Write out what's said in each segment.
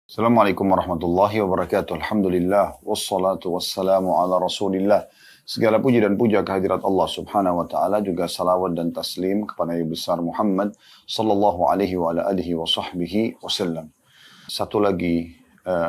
Assalamualaikum warahmatullahi wabarakatuh. Alhamdulillah, wassalatu wassalamu ala rasulillah. Segala puji dan puja kehadirat Allah subhanahu wa ta'ala, juga salawat dan taslim kepada Nabi besar Muhammad sallallahu alaihi wa ala alihi wa sahbihi wasallam. Satu lagi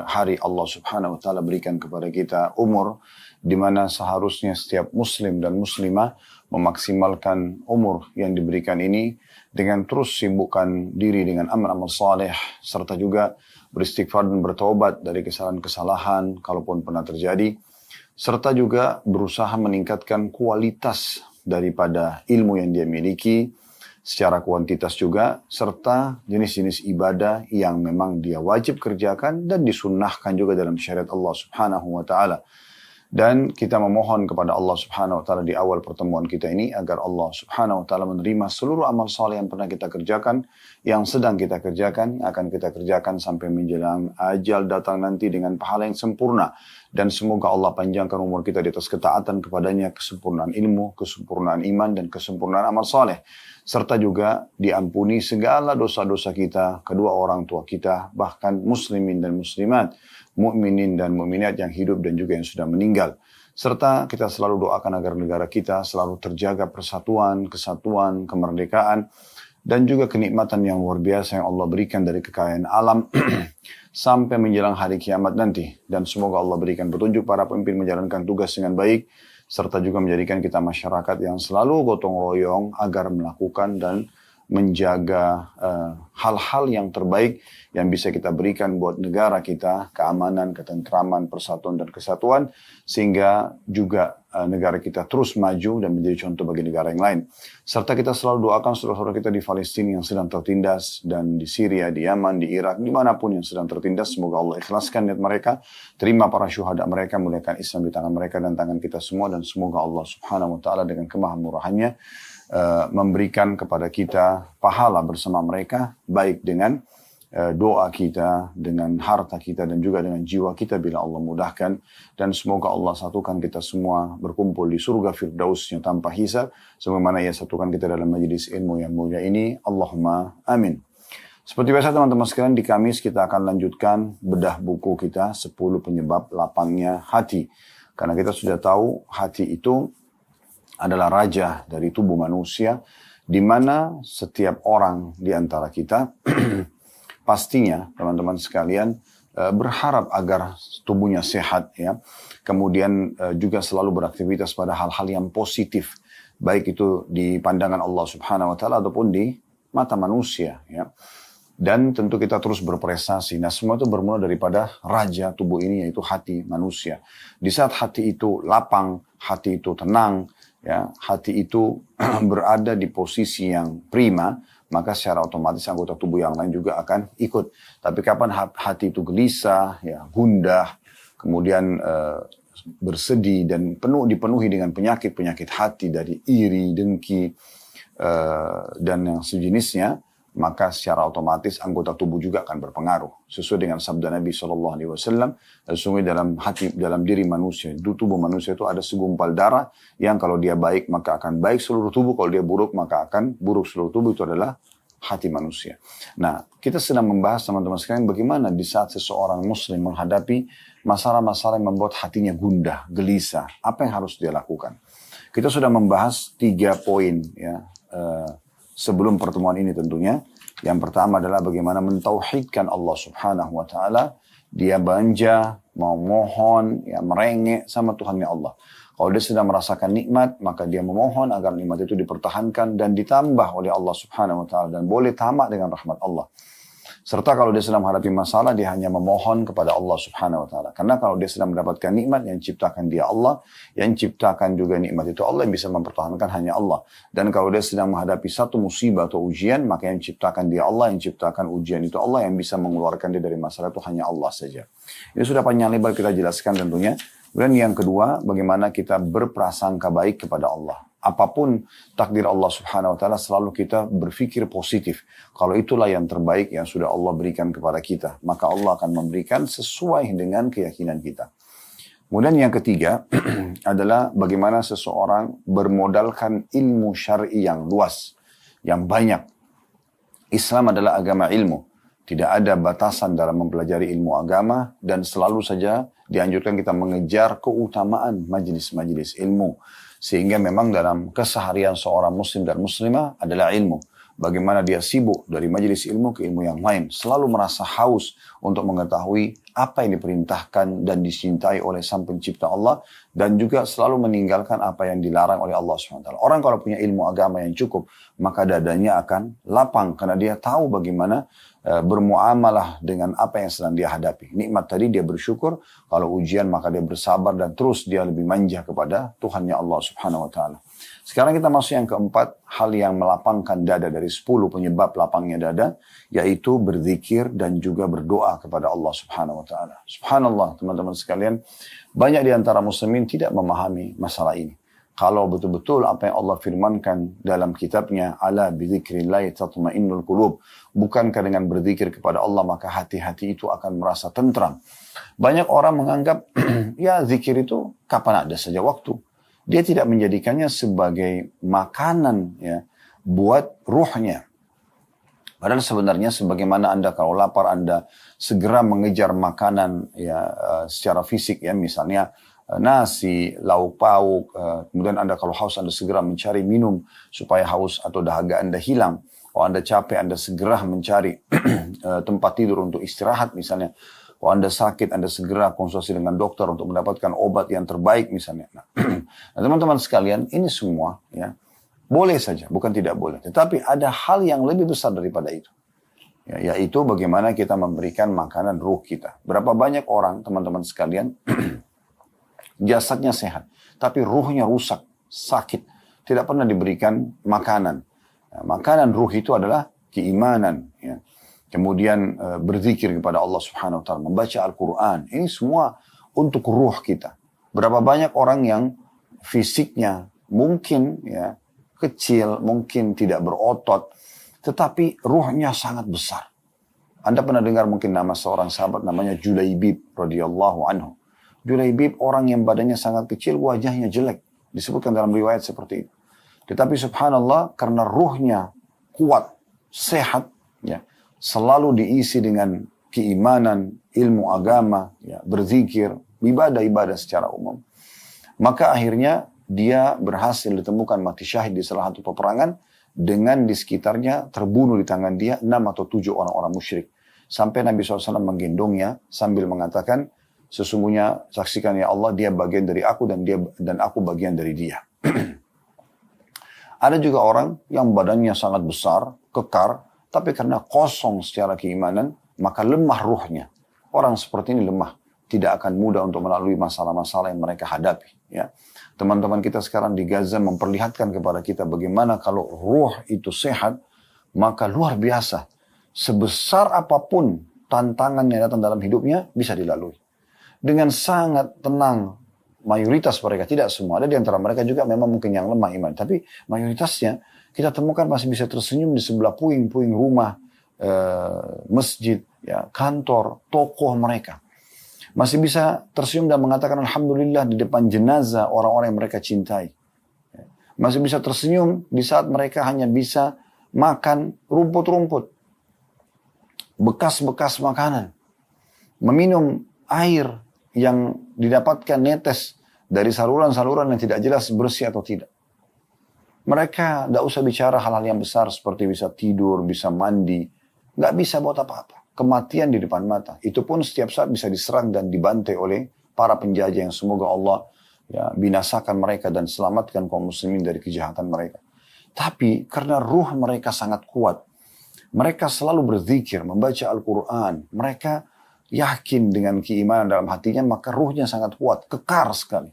hari Allah subhanahu wa ta'ala berikan kepada kita umur, di mana seharusnya setiap muslim dan muslimah memaksimalkan umur yang diberikan ini dengan terus sibukkan diri dengan amal-amal saleh, serta juga beristighfar dan bertobat dari kesalahan-kesalahan kalaupun pernah terjadi, serta juga berusaha meningkatkan kualitas daripada ilmu yang dia miliki secara kuantitas juga, serta jenis-jenis ibadah yang memang dia wajib kerjakan dan disunnahkan juga dalam syariat Allah subhanahu wa ta'ala. Dan kita memohon kepada Allah subhanahu wa ta'ala di awal pertemuan kita ini agar Allah subhanahu wa ta'ala menerima seluruh amal saleh yang pernah kita kerjakan, yang sedang kita kerjakan, yang akan kita kerjakan sampai menjelang ajal datang nanti dengan pahala yang sempurna. Dan semoga Allah panjangkan umur kita di atas ketaatan kepadanya, kesempurnaan ilmu, kesempurnaan iman, dan kesempurnaan amal saleh. Serta juga diampuni segala dosa-dosa kita, kedua orang tua kita, bahkan muslimin dan muslimat, mukminin dan mukminat yang hidup dan juga yang sudah meninggal. Serta kita selalu doakan agar negara kita selalu terjaga persatuan, kesatuan, kemerdekaan, dan juga kenikmatan yang luar biasa yang Allah berikan dari kekayaan alam sampai menjelang hari kiamat nanti. Dan semoga Allah berikan petunjuk para pemimpin menjalankan tugas dengan baik, serta juga menjadikan kita masyarakat yang selalu gotong royong agar melakukan dan menjaga hal-hal yang terbaik yang bisa kita berikan buat negara kita, keamanan, ketentraman, persatuan dan kesatuan, sehingga juga negara kita terus maju dan menjadi contoh bagi negara yang lain. Serta kita selalu doakan saudara-saudara kita di Palestina yang sedang tertindas, dan di Syria, di Yaman, di Irak, dimanapun yang sedang tertindas, semoga Allah ikhlaskan niat mereka, terima para syuhada mereka, muliakan Islam di tangan mereka dan tangan kita semua, dan semoga Allah subhanahu wa ta'ala dengan kemahamurahannya memberikan kepada kita pahala bersama mereka, baik dengan doa kita, dengan harta kita, dan juga dengan jiwa kita bila Allah mudahkan. Dan semoga Allah satukan kita semua berkumpul di surga firdausnya tanpa hisab, sebagaimana ia satukan kita dalam majelis ilmu yang mulia ini. Allahumma amin. Seperti biasa teman-teman sekalian, di Kamis kita akan lanjutkan bedah buku kita 10 penyebab lapangnya hati. Karena kita sudah tahu hati itu adalah raja dari tubuh manusia, di mana setiap orang di antara kita pastinya teman-teman sekalian berharap agar tubuhnya sehat, ya. Kemudian juga selalu beraktivitas pada hal-hal yang positif, baik itu di pandangan Allah subhanahu wa ta'ala ataupun di mata manusia, ya. Dan tentu kita terus berprestasi. Nah, semua itu bermula daripada raja tubuh ini, yaitu hati manusia. Di saat hati itu lapang, hati itu tenang, ya, hati itu berada di posisi yang prima, maka secara otomatis anggota tubuh yang lain juga akan ikut. Tapi kapan hati itu gelisah, ya, gundah, kemudian bersedih dan dipenuhi dengan penyakit-penyakit hati dari iri, dengki, dan yang sejenisnya, maka secara otomatis anggota tubuh juga akan berpengaruh. Sesuai dengan sabda Nabi SAW, sesungguhnya dalam diri manusia, di tubuh manusia itu ada segumpal darah, yang kalau dia baik maka akan baik seluruh tubuh, kalau dia buruk maka akan buruk seluruh tubuh, itu adalah hati manusia. Nah, kita sedang membahas teman-teman sekalian bagaimana di saat seseorang muslim menghadapi masalah-masalah yang membuat hatinya gundah, gelisah, apa yang harus dia lakukan. Kita sudah membahas 3 poin, ya, sebelum pertemuan ini tentunya. Yang pertama adalah bagaimana mentauhidkan Allah subhanahu wa ta'ala. Dia banja, mau mohon, ya, merengek sama Tuhannya Allah. Kalau dia sedang merasakan nikmat, maka dia memohon agar nikmat itu dipertahankan dan ditambah oleh Allah subhanahu wa ta'ala, dan boleh tamak dengan rahmat Allah. Serta kalau dia sedang menghadapi masalah, dia hanya memohon kepada Allah subhanahu wa ta'ala. Karena kalau dia sedang mendapatkan nikmat, yang ciptakan dia Allah, yang ciptakan juga nikmat itu Allah, yang bisa mempertahankan hanya Allah. Dan kalau dia sedang menghadapi satu musibah atau ujian, maka yang ciptakan dia Allah, yang ciptakan ujian itu Allah, yang bisa mengeluarkan dia dari masalah itu hanya Allah saja. Ini sudah panjang lebar kita jelaskan tentunya. Kemudian yang kedua, bagaimana kita berprasangka baik kepada Allah. Apapun takdir Allah subhanahu wa ta'ala, selalu kita berpikir positif. Kalau itulah yang terbaik yang sudah Allah berikan kepada kita, maka Allah akan memberikan sesuai dengan keyakinan kita. Kemudian yang ketiga adalah bagaimana seseorang bermodalkan ilmu syar'i yang luas, yang banyak. Islam adalah agama ilmu. Tidak ada batasan dalam mempelajari ilmu agama dan selalu saja dianjurkan kita mengejar keutamaan majelis-majelis ilmu. Sehingga memang dalam keseharian seorang muslim dan muslimah adalah ilmu. Bagaimana dia sibuk dari majelis ilmu ke ilmu yang lain. Selalu merasa haus untuk mengetahui apa yang diperintahkan dan dicintai oleh Sang Pencipta Allah. Dan juga selalu meninggalkan apa yang dilarang oleh Allah SWT. Orang kalau punya ilmu agama yang cukup, maka dadanya akan lapang. Karena dia tahu bagaimana bermuamalah dengan apa yang sedang dia hadapi. Nikmat tadi dia bersyukur. Kalau ujian maka dia bersabar dan terus dia lebih manja kepada Tuhannya Allah Subhanahu Wa Taala. Sekarang kita masuk yang keempat, hal yang melapangkan dada dari 10 penyebab lapangnya dada, yaitu berzikir dan juga berdoa kepada Allah Subhanahu Wa Taala. Subhanallah teman-teman sekalian, banyak di antara muslimin tidak memahami masalah ini. Kalau betul-betul apa yang Allah firmankan dalam kitabnya, ala bizikrillahi tatma'innul qulub, bukankah dengan berzikir kepada Allah maka hati-hati itu akan merasa tentram. Banyak orang menganggap ya zikir itu kapan ada saja waktu. Dia tidak menjadikannya sebagai makanan ya buat ruhnya. Padahal sebenarnya sebagaimana Anda kalau lapar Anda segera mengejar makanan ya secara fisik ya, misalnya nasi, lauk pauk, kemudian Anda kalau haus Anda segera mencari minum supaya haus atau dahaga Anda hilang. Kalau Anda capek Anda segera mencari tempat tidur untuk istirahat misalnya. Kalau Anda sakit Anda segera konsultasi dengan dokter untuk mendapatkan obat yang terbaik misalnya. Nah, teman-teman sekalian ini semua ya boleh saja, bukan tidak boleh. Tetapi ada hal yang lebih besar daripada itu. Ya, yaitu bagaimana kita memberikan makanan ruh kita. Berapa banyak orang teman-teman sekalian jasadnya sehat, tapi ruhnya rusak, sakit, tidak pernah diberikan makanan. Nah, makanan ruh itu adalah keimanan, ya. Kemudian berzikir kepada Allah Subhanahu Wa Taala, membaca Al-Quran. Ini semua untuk ruh kita. Berapa banyak orang yang fisiknya mungkin ya kecil, mungkin tidak berotot, tetapi ruhnya sangat besar. Anda pernah dengar mungkin nama seorang sahabat namanya Julaibib radhiyallahu anhu. Julaibib orang yang badannya sangat kecil, wajahnya jelek. Disebutkan dalam riwayat seperti itu. Tetapi subhanallah, karena ruhnya kuat, sehat, ya, selalu diisi dengan keimanan, ilmu agama, ya, berzikir, ibadah-ibadah secara umum. Maka akhirnya dia berhasil ditemukan mati syahid di salah satu peperangan dengan di sekitarnya terbunuh di tangan dia 6 atau 7 orang-orang musyrik. Sampai Nabi SAW menggendongnya sambil mengatakan, sesungguhnya saksikan ya Allah dia bagian dari aku dan aku bagian dari dia. Ada juga orang yang badannya sangat besar, kekar, tapi karena kosong secara keimanan, maka lemah ruhnya. Orang seperti ini lemah, tidak akan mudah untuk melalui masalah-masalah yang mereka hadapi. Ya. Teman-teman kita sekarang di Gaza memperlihatkan kepada kita bagaimana kalau ruh itu sehat, maka luar biasa. Sebesar apapun tantangan yang datang dalam hidupnya bisa dilalui. Dengan sangat tenang, mayoritas mereka, tidak semua, ada di antara mereka juga memang mungkin yang lemah iman, tapi mayoritasnya kita temukan masih bisa tersenyum di sebelah puing-puing rumah, masjid, ya, kantor, toko mereka. Masih bisa tersenyum dan mengatakan Alhamdulillah di depan jenazah orang-orang yang mereka cintai. Masih bisa tersenyum di saat mereka hanya bisa makan rumput-rumput, bekas-bekas makanan, meminum air yang didapatkan netes dari saluran-saluran yang tidak jelas bersih atau tidak. Mereka tidak usah bicara hal-hal yang besar seperti bisa tidur, bisa mandi. Nggak bisa buat apa-apa. Kematian di depan mata. Itu pun setiap saat bisa diserang dan dibantai oleh para penjajah yang semoga Allah ya, binasakan mereka dan selamatkan kaum muslimin dari kejahatan mereka. Tapi karena ruh mereka sangat kuat, mereka selalu berzikir, membaca Al-Quran. Mereka yakin dengan keimanan dalam hatinya, maka ruhnya sangat kuat, kekar sekali.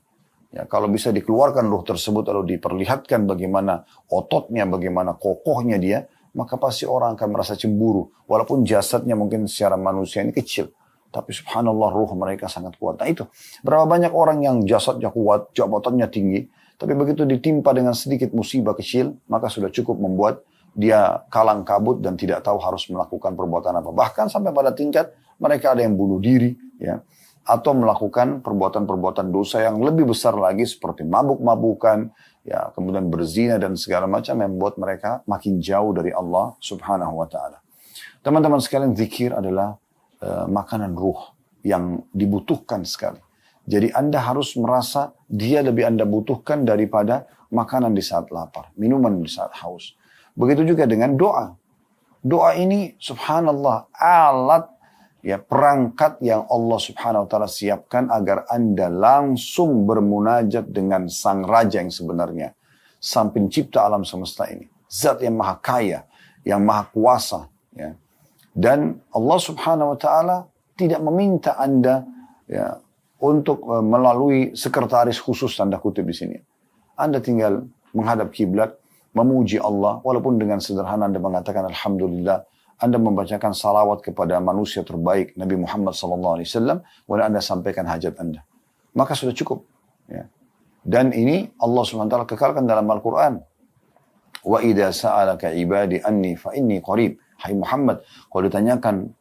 Ya, kalau bisa dikeluarkan ruh tersebut lalu diperlihatkan bagaimana ototnya, bagaimana kokohnya dia, maka pasti orang akan merasa cemburu. Walaupun jasadnya mungkin secara manusia ini kecil. Tapi subhanallah ruh mereka sangat kuat. Nah itu, berapa banyak orang yang jasadnya kuat, jabatannya tinggi, tapi begitu ditimpa dengan sedikit musibah kecil, maka sudah cukup membuat dia kalang kabut dan tidak tahu harus melakukan perbuatan apa. Bahkan sampai pada tingkat mereka ada yang bunuh diri, ya, atau melakukan perbuatan-perbuatan dosa yang lebih besar lagi seperti mabuk-mabukan, ya, kemudian berzina dan segala macam yang membuat mereka makin jauh dari Allah Subhanahu wa taala. Teman-teman sekalian, zikir adalah makanan ruh yang dibutuhkan sekali. Jadi Anda harus merasa dia lebih Anda butuhkan daripada makanan di saat lapar, minuman di saat haus. Begitu juga dengan doa. Doa ini subhanallah alat, ya, perangkat yang Allah subhanahu wa ta'ala siapkan agar Anda langsung bermunajat dengan sang raja yang sebenarnya. Sang pencipta alam semesta ini. Zat yang maha kaya, yang maha kuasa. Ya. Dan Allah subhanahu wa ta'ala tidak meminta Anda, ya, untuk melalui sekretaris khusus, tanda kutip di sini. Anda tinggal menghadap kiblat, memuji Allah, walaupun dengan sederhana Anda mengatakan Alhamdulillah, Anda membacakan salawat kepada manusia terbaik Nabi Muhammad SAW, kemudian Anda sampaikan hajat Anda. Maka sudah cukup. Ya. Dan ini Allah SWT kekalkan dalam Al-Quran. Wa idha sa'alaka ibadi anni fa inni qarib. Hai Muhammad, kalau ditanyakan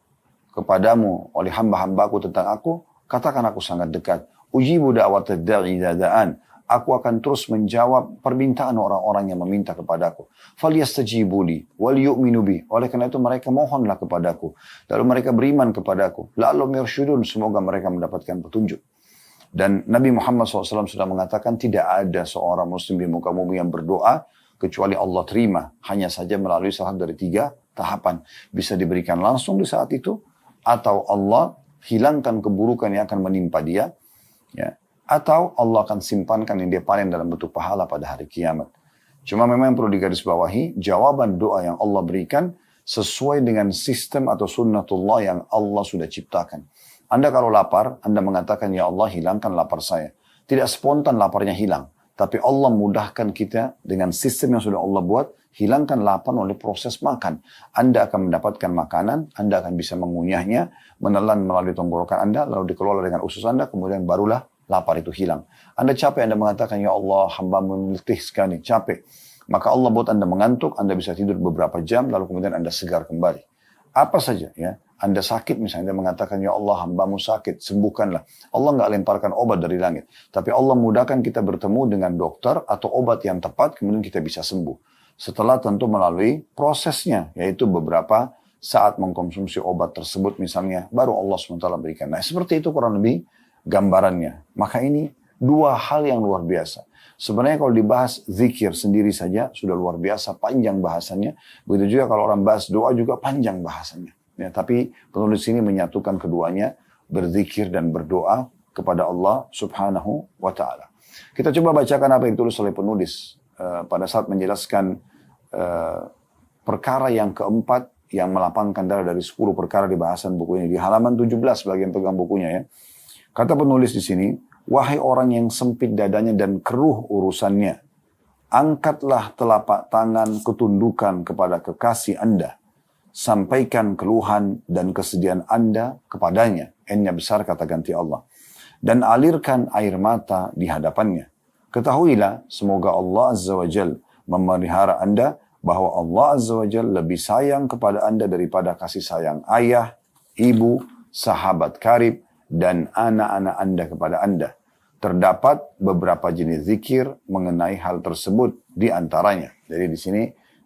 kepadamu oleh hamba-hambaku tentang aku, katakan aku sangat dekat. Ujibu da'watad da'i dada'an. Aku akan terus menjawab permintaan orang-orang yang meminta kepadaku. Falyastajibu li wal yu'minu bi. Oleh karena itu mereka mohonlah kepadaku. Lalu mereka beriman kepadaku. La'allahum yarshudun. Semoga mereka mendapatkan petunjuk. Dan Nabi Muhammad SAW sudah mengatakan tidak ada seorang muslim di muka bumi yang berdoa kecuali Allah terima. Hanya saja melalui salah dari 3 tahapan. Bisa diberikan langsung di saat itu. Atau Allah hilangkan keburukan yang akan menimpa dia, ya, atau Allah akan simpankan yang dia panen dalam bentuk pahala pada hari kiamat. Cuma memang yang perlu digarisbawahi, jawaban doa yang Allah berikan sesuai dengan sistem atau sunnatullah yang Allah sudah ciptakan. Anda kalau lapar, Anda mengatakan, ya Allah hilangkan lapar saya. Tidak spontan laparnya hilang, tapi Allah mudahkan kita dengan sistem yang sudah Allah buat, hilangkan lapar oleh proses makan. Anda akan mendapatkan makanan, Anda akan bisa mengunyahnya, menelan melalui tenggorokan Anda, lalu dikelola dengan usus Anda, kemudian barulah lapar itu hilang. Anda capek, Anda mengatakan, ya Allah, hamba-Mu letih sekali, capek. Maka Allah buat Anda mengantuk, Anda bisa tidur beberapa jam, lalu kemudian Anda segar kembali. Apa saja, ya. Anda sakit misalnya, Anda mengatakan, ya Allah, hamba-Mu sakit, sembuhkanlah. Allah nggak lemparkan obat dari langit. Tapi Allah mudahkan kita bertemu dengan dokter atau obat yang tepat, kemudian kita bisa sembuh. Setelah tentu melalui prosesnya, yaitu beberapa saat mengkonsumsi obat tersebut misalnya, baru Allah SWT berikan. Nah, seperti itu kurang lebih gambarannya. Maka ini 2 hal yang luar biasa. Sebenarnya kalau dibahas zikir sendiri saja, sudah luar biasa, panjang bahasannya. Begitu juga kalau orang bahas doa juga panjang bahasannya. Ya, tapi penulis ini menyatukan keduanya, berzikir dan berdoa kepada Allah Subhanahu wa Ta'ala. Kita coba bacakan apa yang ditulis oleh penulis pada saat menjelaskan perkara yang keempat yang melapangkan darah dari 10 perkara di bahasan buku ini. Di halaman 17 bagi yang pegang bukunya, ya. Kata penulis di sini, wahai orang yang sempit dadanya dan keruh urusannya, angkatlah telapak tangan ketundukan kepada kekasih Anda. Sampaikan keluhan dan kesedihan Anda kepadanya. N-nya besar kata ganti Allah. Dan alirkan air mata di hadapannya. Ketahuilah, semoga Allah Azza wa Jal memelihara Anda, bahwa Allah Azza wa Jal lebih sayang kepada Anda daripada kasih sayang ayah, ibu, sahabat karib, dan anak-anak Anda kepada Anda. Terdapat beberapa jenis zikir mengenai hal tersebut di antaranya. Jadi di sini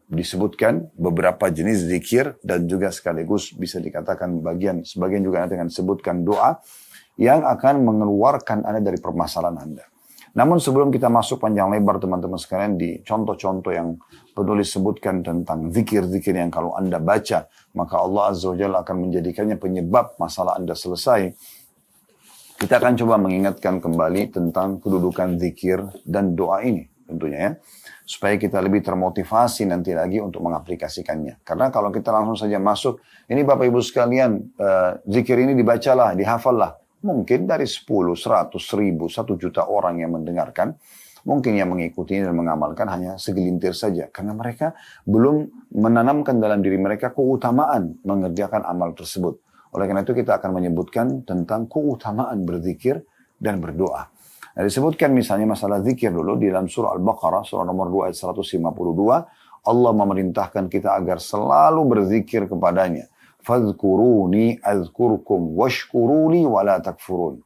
disebutkan beberapa jenis zikir dan juga sekaligus bisa dikatakan sebagian juga nanti akan disebutkan doa yang akan mengeluarkan Anda dari permasalahan Anda. Namun sebelum kita masuk panjang lebar teman-teman sekalian di contoh-contoh yang penulis sebutkan tentang zikir-zikir yang kalau Anda baca, maka Allah Azza wa Jalla akan menjadikannya penyebab masalah Anda selesai. Kita akan coba mengingatkan kembali tentang kedudukan zikir dan doa ini tentunya, ya. Supaya kita lebih termotivasi nanti lagi untuk mengaplikasikannya. Karena kalau kita langsung saja masuk, ini Bapak Ibu sekalian, zikir ini dibacalah, dihafallah. Mungkin dari 10, 100, 1000, 1 juta orang yang mendengarkan, mungkin yang mengikuti dan mengamalkan hanya segelintir saja. Karena mereka belum menanamkan dalam diri mereka keutamaan mengerjakan amal tersebut. Oleh karena itu kita akan menyebutkan tentang keutamaan berzikir dan berdoa. Nah, disebutkan misalnya masalah zikir dulu di dalam surah Al-Baqarah, surah nomor 2 ayat 152, Allah memerintahkan kita agar selalu berzikir kepadanya. Fadhkuruni azkurkum washkuruli wala takfurun.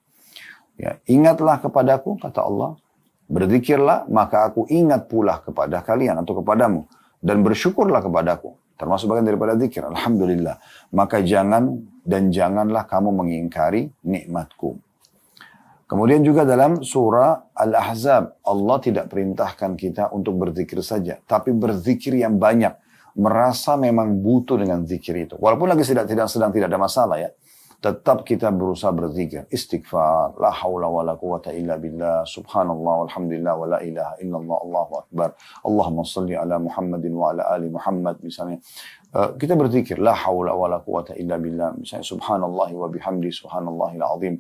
Ya, ingatlah kepadaku, kata Allah. Berzikirlah, maka aku ingat pula kepada kalian atau kepadamu. Dan bersyukurlah kepadaku. Termasuk bagian daripada zikir. Alhamdulillah. Maka janganlah kamu mengingkari nikmatku. Kemudian juga dalam surah Al-Ahzab, Allah tidak perintahkan kita untuk berzikir saja, tapi berzikir yang banyak. Merasa memang butuh dengan zikir itu. Walaupun lagi sedang tidak ada masalah ya. Tetap kita berusaha berzikir. Istighfar, la hawla wa la quwata illa billah, subhanallah, walhamdulillah, wa la ilaha illallah, Allahu akbar. Allahumma salli ala Muhammadin wa ala ali Muhammad misalnya. Kita berzikir, la hawla wa la quwata illa billah. Misalnya subhanallah wa bihamdi, subhanallahil azim.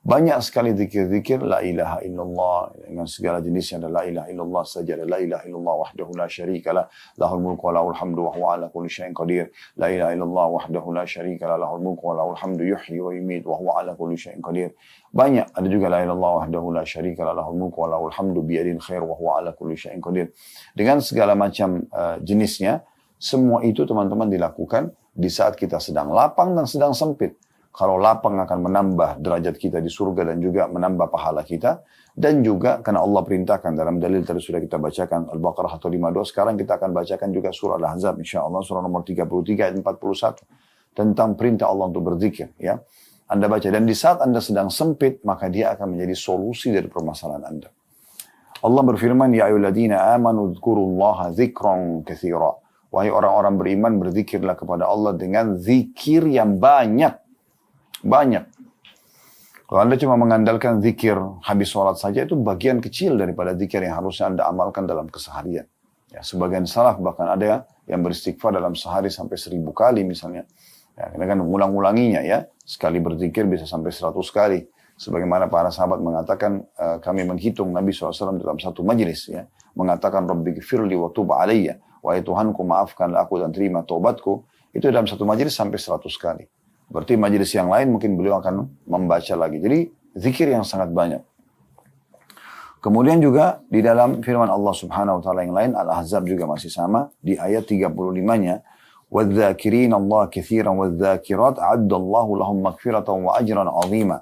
Banyak sekali zikir-zikir la ilaha illallah dengan segala jenisnya, ada la ilaha illallah saja, ada la ilaha illallah wahdahu la syarikalah lahul mulku wa lahul hamdu wa huwa ala kulli syai'in qadir. La ilaha illallah wahdahu la syarikalah lahul mulku wa lahul hamdu yuhyi wa yumiit wa huwa ala kulli syai'in qadir. Banyak, ada juga la ilaha illallah wahdahu la syarikalah lahul mulku wa lahul hamdu biyadil khair wa huwa ala kulli syai'in qadir. Dengan segala macam jenisnya, semua itu teman-teman dilakukan di saat kita sedang lapang dan sedang sempit. Kalau lapang akan menambah derajat kita di surga dan juga menambah pahala kita. Dan juga karena Allah perintahkan dalam dalil tadi sudah kita bacakan Al-Baqarah 152. Sekarang kita akan bacakan juga surah Al-Ahzab insyaAllah surah nomor 33 ayat 41. Tentang perintah Allah untuk berzikir. Ya. Anda baca dan di saat Anda sedang sempit maka dia akan menjadi solusi dari permasalahan Anda. Allah berfirman, Ya ayyuhalladzina amanu dzkurullaha dzikran katsira. Wahai orang-orang beriman berzikirlah kepada Allah dengan zikir yang banyak. Banyak. Kalau Anda cuma mengandalkan zikir habis sholat saja, itu bagian kecil daripada zikir yang harusnya Anda amalkan dalam keseharian. Ya, sebagian salaf bahkan ada yang beristighfar dalam sehari sampai 1000 kali misalnya. Ya, karena kan mengulang-ulanginya ya. Sekali berzikir bisa sampai 100 kali. Sebagaimana para sahabat mengatakan, kami menghitung Nabi SAW dalam satu majlis. Ya, mengatakan, Rabbi gfirli wa tub alayya. Wahai Tuhanku maafkanlah aku dan terima taubatku. Itu dalam satu majlis sampai 100 kali. Berarti majelis yang lain mungkin beliau akan membaca lagi. Jadi zikir yang sangat banyak. Kemudian juga di dalam firman Allah Subhanahu wa taala yang lain Al-Ahzab juga masih sama di ayat 35-nya وَالذَّاكِرِينَ اللَّهَ كَثِيرًا وَالذَّاكِرَاتِ أَعَدَّ اللَّهُ لَهُمْ مَغْفِرَةً وَأَجْرًا عَظِيمًا.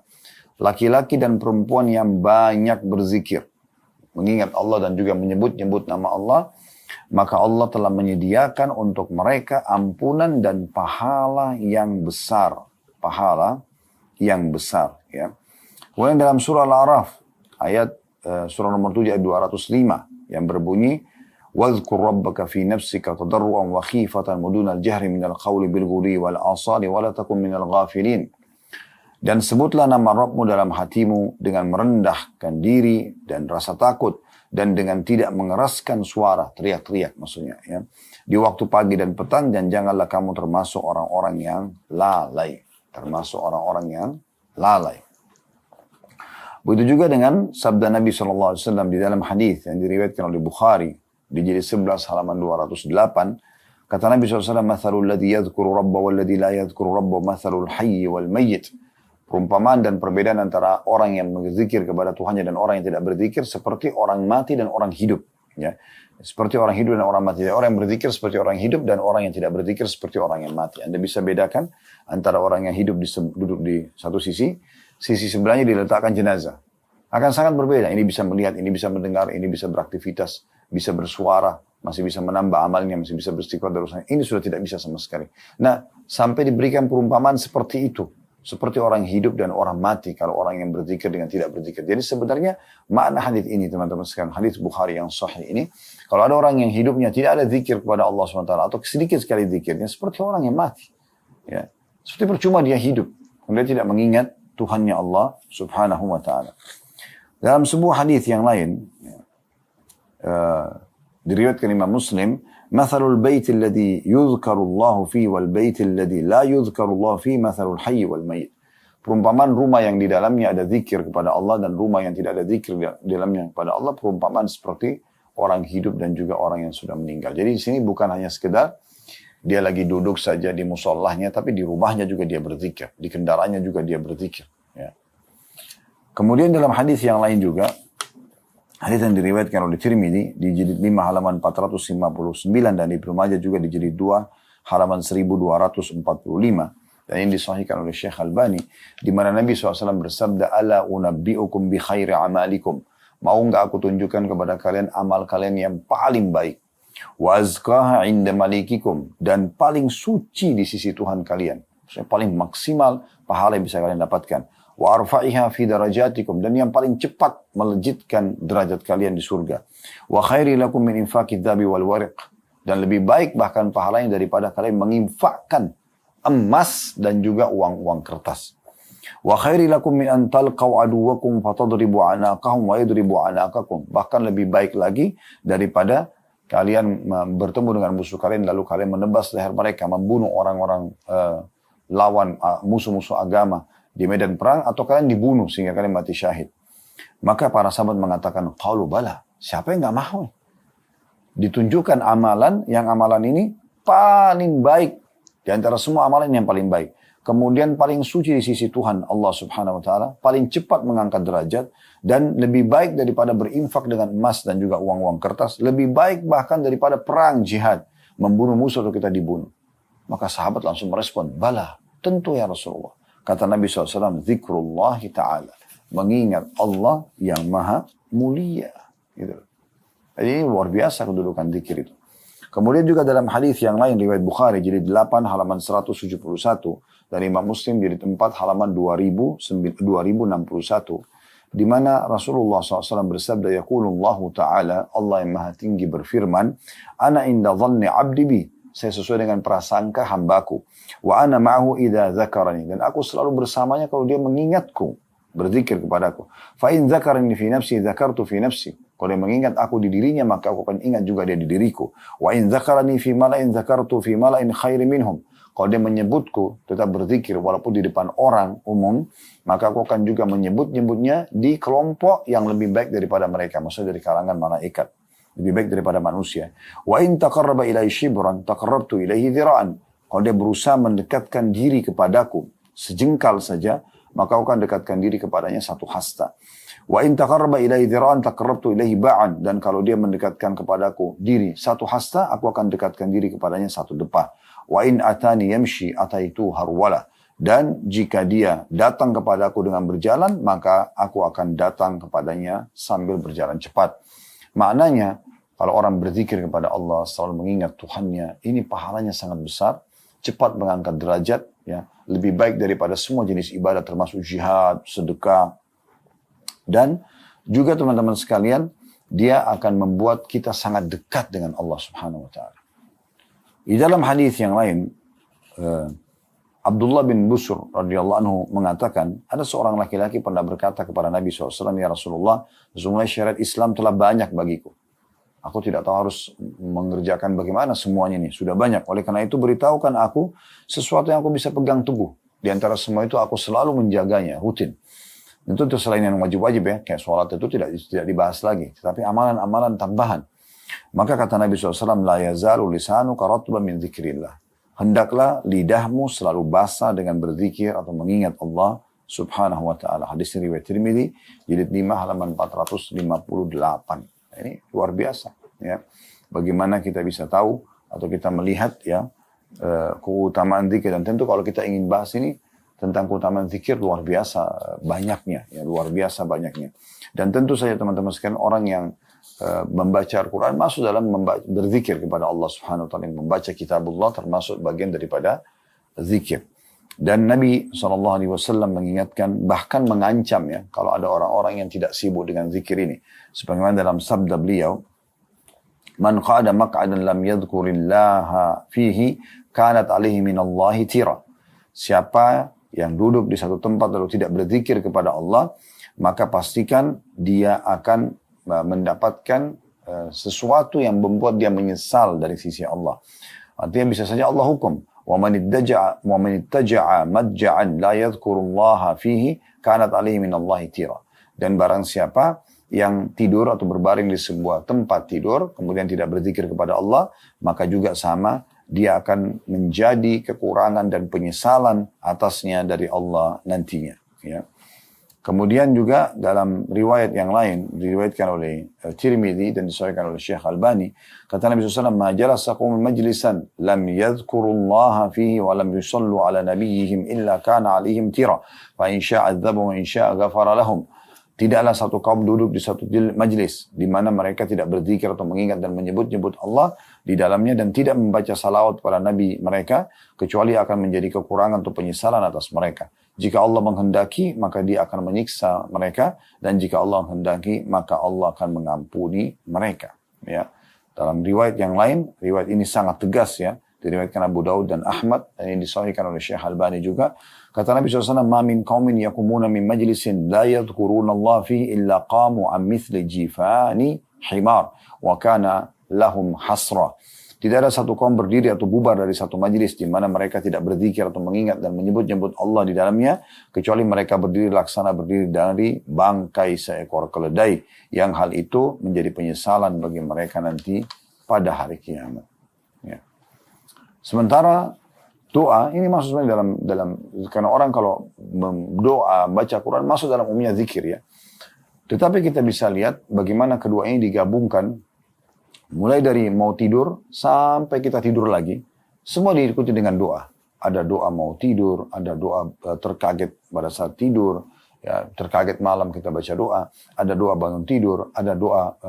Laki-laki dan perempuan yang banyak berzikir, mengingat Allah dan juga menyebut-nyebut nama Allah, maka Allah telah menyediakan untuk mereka ampunan dan pahala yang besar. Pahala yang besar. Ya. Kemudian dalam surah Al-A'raf, ayat surah nomor 7 ayat 205, yang berbunyi, وَاذْكُرْ رَبَّكَ فِي نَفْسِكَ تَضَرُّعًا وَخِيفَةً وَدُونَ الْجَهْرِ مِنَ الْقَوْلِ بِالْغُدُوِّ وَالْآصَالِ وَلَا تَكُنْ مِنَ الْغَافِلِينَ. Dan sebutlah nama Rabbmu dalam hatimu dengan merendahkan diri dan rasa takut, dan dengan tidak mengeraskan suara, teriak-teriak maksudnya. Ya. Di waktu pagi dan petang, dan janganlah kamu termasuk orang-orang yang lalai. Termasuk orang-orang yang lalai. Begitu juga dengan sabda Nabi SAW di dalam hadis yang diriwayatkan oleh Bukhari, di jilid 11 halaman 208, kata Nabi SAW, Mathalul ladhi yadhkuru rabba wal ladhi la yadhkuru rabba mathalul hayyi wal mayyit. Perumpamaan dan perbedaan antara orang yang berzikir kepada Tuhannya dan orang yang tidak berzikir seperti orang mati dan orang hidup. Ya. Seperti orang hidup dan orang mati. Orang yang berzikir seperti orang hidup dan orang yang tidak berzikir seperti orang yang mati. Anda bisa bedakan antara orang yang hidup duduk di satu sisi sebelahnya diletakkan jenazah. Akan sangat berbeda. Ini bisa melihat, ini bisa mendengar, ini bisa beraktivitas, bisa bersuara, masih bisa menambah amalnya, masih bisa beristighfar dari urusan. Ini sudah tidak bisa sama sekali. Nah, sampai diberikan perumpamaan seperti itu. Seperti orang hidup dan orang mati kalau orang yang berzikir dengan tidak berzikir. Jadi sebenarnya makna hadis ini teman-teman sekalian, hadis Bukhari yang sahih ini, kalau ada orang yang hidupnya tidak ada zikir kepada Allah SWT atau sedikit sekali zikirnya, seperti orang yang mati. Ya. Seperti percuma dia hidup. Dia tidak mengingat Tuhannya Allah Subhanahu wa ta'ala. Dalam sebuah hadis yang lain, diriwayatkan Imam Muslim, Mathalul baiti alladhi yuzkarullahu fi wal baiti alladhi la yuzkarullahu fi mathalul hayyi wal mayyit. Perumpamaan rumah yang di dalamnya ada zikir kepada Allah dan rumah yang tidak ada zikir di dalamnya kepada Allah, perumpamaan seperti orang hidup dan juga orang yang sudah meninggal. Jadi di sini bukan hanya sekedar dia lagi duduk saja di musallahnya, tapi di rumahnya juga dia berzikir, di kendaraannya juga dia berzikir. Ya. Kemudian dalam hadis yang lain juga, hadis yang diriwayatkan oleh Tirmidzi di jilid 5 halaman 459 dan Ibnu Majah juga di jilid 2 halaman 1245 dan ini disahihkan oleh Syekh Albani di mana Nabi SAW bersabda, Ala unabbi'ukum bi khairi amalikum. Mau enggak aku tunjukkan kepada kalian amal kalian yang paling baik? Wa azkaha 'inda malikikum, dan paling suci di sisi Tuhan kalian. Maksudnya paling maksimal pahala yang bisa kalian dapatkan. Wa arfa'iha fi darajatikum, dan yang paling cepat melejitkan derajat kalian di surga. Wa khairi lakum min infaqid dhabi wal wariq, dan lebih baik bahkan pahalanya daripada kalian menginfakkan emas dan juga uang-uang kertas. Wa khairi lakum min an talqaw aduwakum fatadribu anaqahum wa yadribu anaqakum, bahkan lebih baik lagi daripada kalian bertemu dengan musuh kalian lalu kalian menebas leher mereka, membunuh orang-orang lawan musuh-musuh agama di medan perang, atau kalian dibunuh sehingga kalian mati syahid. Maka para sahabat mengatakan, qalu bala, siapa yang nggak mau? Ditunjukkan amalan, yang amalan ini paling baik di antara semua amalan, yang paling baik. Kemudian paling suci di sisi Tuhan Allah Subhanahu wa taala, paling cepat mengangkat derajat, dan lebih baik daripada berinfak dengan emas dan juga uang-uang kertas, lebih baik bahkan daripada perang jihad, membunuh musuh atau kita dibunuh. Maka sahabat langsung merespon, bala, tentu ya Rasulullah. Kata Nabi SAW, zikrullahi ta'ala, mengingat Allah yang maha mulia. Gitu. Jadi ini luar biasa kedudukan zikir itu. Kemudian juga dalam hadis yang lain, riwayat Bukhari, jilid 8 halaman 171, dan Imam Muslim jilid 4 halaman 2061, di mana Rasulullah SAW bersabda, yaqulullahu ta'ala, Allah yang maha tinggi berfirman, ana inda dhanni abdi bi, saya sesuai dengan prasangka hambaku. Wa ana ma'ahu idza dzakarani, dan aku selalu bersamanya kalau dia mengingatku, berzikir kepadaku. Fa in dzakarani fi nafsi dzakartu fi nafsi. Kalau dia mengingat aku di dirinya, maka aku akan ingat juga dia di diriku. Wa in dzakarani fi mala'in dzakartu fi mala'in khairi minhum. Kalau dia menyebutku, tetap berzikir walaupun di depan orang umum, maka aku akan juga menyebutnya di kelompok yang lebih baik daripada mereka, maksudnya dari kalangan malaikat. Lebih baik daripada manusia. Wa in taqarraba ilai shibran taqarrabtu ilaihi dhira'an. Kalau dia berusaha mendekatkan diri kepadaku sejengkal saja, maka aku akan dekatkan diri kepadanya satu hasta. Wa in taqarraba ilaihi dhira'an taqarrabtu ilaihi ba'an. Dan kalau dia mendekatkan kepadaku diri satu hasta, aku akan dekatkan diri kepadanya satu depa. Wa in atani yamshi ataitu harwala. Dan jika dia datang kepadaku dengan berjalan, maka aku akan datang kepadanya sambil berjalan cepat. Maknanya, kalau orang berzikir kepada Allah, selalu mengingat Tuhannya, ini pahalanya sangat besar, cepat mengangkat derajat, ya, lebih baik daripada semua jenis ibadah termasuk jihad, sedekah. Dan juga teman-teman sekalian, dia akan membuat kita sangat dekat dengan Allah Subhanahu wa taala. Di dalam hadis yang lain, Abdullah bin Busr radhiyallahu anhu mengatakan, ada seorang laki-laki pernah berkata kepada Nabi SAW, ya Rasulullah, sesungguhnya syariat Islam telah banyak bagiku. Aku tidak tahu harus mengerjakan bagaimana semuanya ini. Sudah banyak. Oleh karena itu beritahukan aku sesuatu yang aku bisa pegang teguh. Di antara semua itu aku selalu menjaganya, rutin. Itu selain yang wajib-wajib ya, kayak sholat itu tidak dibahas lagi. Tetapi amalan-amalan tambahan. Maka kata Nabi SAW, la yazalu lisanuka ratban min dzikrillah. Hendaklah lidahmu selalu basah dengan berzikir atau mengingat Allah Subhanahu wa taala. Hadis riwayat Tirmidzi, jilid 5 halaman 458. Ini luar biasa ya. Bagaimana kita bisa tahu atau kita melihat ya keutamaan zikir, dan tentu kalau kita ingin bahas ini tentang keutamaan zikir luar biasa banyaknya ya, luar biasa banyaknya. Dan tentu saja teman-teman sekalian, orang yang membaca Al-Quran masuk dalam berzikir kepada Allah Subhanahu wa taala, membaca kitabullah termasuk bagian daripada zikir. Dan Nabi SAW mengingatkan, bahkan mengancam ya, kalau ada orang-orang yang tidak sibuk dengan zikir ini. Sebagaimana dalam sabda beliau, man qa'ada maq'adan lam yadhkurillaha fihi kanat alaihi minallahi tira. Siapa yang duduk di satu tempat lalu tidak berzikir kepada Allah, maka pastikan dia akan mendapatkan sesuatu yang membuat dia menyesal dari sisi Allah. Artinya bisa saja Allah hukum. وَمَنِ اتَّجَعَ مَدْجَعًا لَا يَذْكُرُ اللَّهَ فِيهِ كَانَتْ عَلَيْهِ مِنَ اللَّهِ تِيرًا. Dan barang siapa yang tidur atau berbaring di sebuah tempat tidur, kemudian tidak berzikir kepada Allah, maka juga sama, dia akan menjadi kekurangan dan penyesalan atasnya dari Allah nantinya. Ya. Kemudian juga dalam riwayat yang lain, diriwayatkan oleh Tirmidzi dan disahihkan oleh Syekh Albani, kata Nabi SAW, ma jalasa qaumun majlisan lam yadhkurullaha fihi wa lam yusallu ala nabiyyihim illa kana alaihim tira fa in syaa adzabu wa in syaa ghafara lahum. Tidaklah satu kaum duduk di satu majlis di mana mereka tidak berzikir atau mengingat dan menyebut-nyebut Allah di dalamnya dan tidak membaca salawat kepada Nabi mereka kecuali akan menjadi kekurangan atau penyesalan atas mereka. Jika Allah menghendaki maka Dia akan menyiksa mereka dan jika Allah menghendaki maka Allah akan mengampuni mereka. Ya. Dalam riwayat yang lain, riwayat ini sangat tegas ya. Diriwayatkan Abu Daud dan Ahmad dan ini disahihkan oleh Syekh Albani juga. Kata Nabi SAW, "Ma min qaumin yakumuna min majlisin la yadhkuruna Allah fihi illa qamu an mithli jifani himar wa kana lahum hasra." Tidak ada satu kaum berdiri atau bubar dari satu majlis di mana mereka tidak berzikir atau mengingat dan menyebut-nyebut Allah di dalamnya kecuali mereka berdiri laksana berdiri dari bangkai seekor keledai yang hal itu menjadi penyesalan bagi mereka nanti pada hari kiamat. Ya. Sementara doa ini masuk dalam karena orang kalau doa baca Quran masuk dalam umumnya zikir ya. Tetapi kita bisa lihat bagaimana kedua ini digabungkan mulai dari mau tidur sampai kita tidur lagi semua diikuti dengan doa. Ada doa mau tidur, ada doa terkaget pada saat tidur, ya terkaget malam kita baca doa, ada doa bangun tidur, ada doa